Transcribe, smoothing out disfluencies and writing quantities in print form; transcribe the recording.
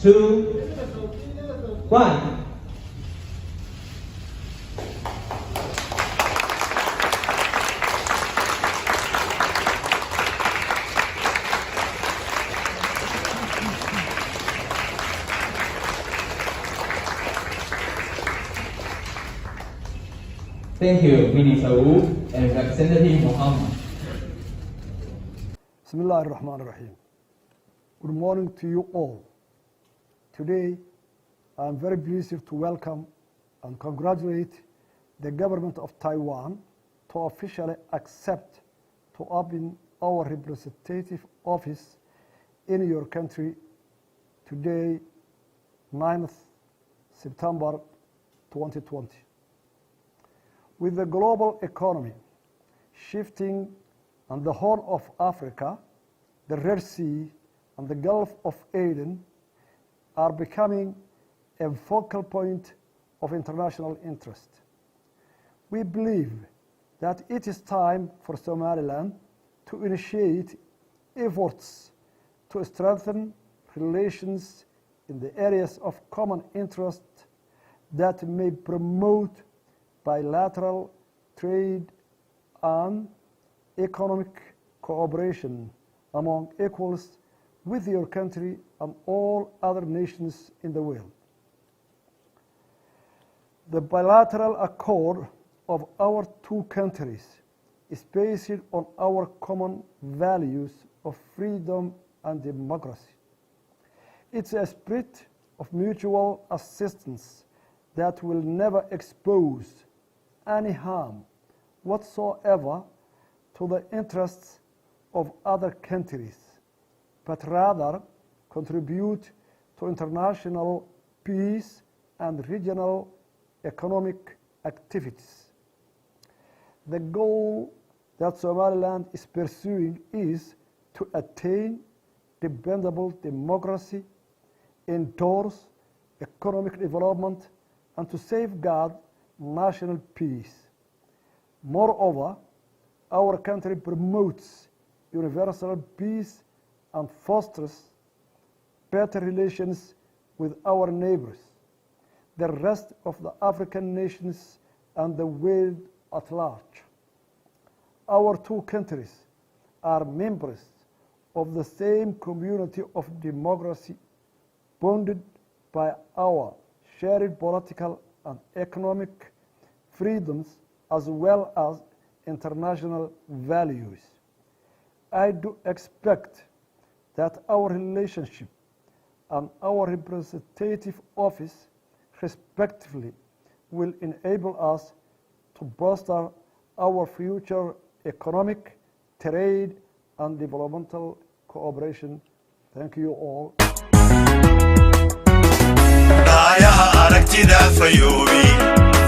2, 1. Thank you, Minister Wu and Representative Muhammad. Bismillah ar-Rahman ar-Rahim. Good morning to you all. Today, I am very pleased to welcome and congratulate the government of Taiwan to officially accept to open our representative office in your country today, 9th September 2020. With the global economy shifting and the Horn of Africa, the Red Sea and the Gulf of Aden are becoming a focal point of international interest. We believe that it is time for Somaliland to initiate efforts to strengthen relations in the areas of common interest that may promote bilateral trade and economic cooperation among equals with your country and all other nations in the world. The bilateral accord of our two countries is based on our common values of freedom and democracy. It's a spirit of mutual assistance that will never expose any harm whatsoever to the interests of other countries, but rather contribute to international peace and regional economic activities. The goal that Somaliland is pursuing is to attain dependable democracy, endorse economic development, and to safeguard national peace. Moreover, our country promotes universal peace and fosters better relations with our neighbors, the rest of the African nations, and the world at large. Our two countries are members of the same community of democracy, bonded by our shared political and economic freedoms as well as international values. I do expect that our relationship and our representative office, respectively, will enable us to bolster our future economic, trade, and developmental cooperation. Thank you all. Ayaa aragtida fayoobi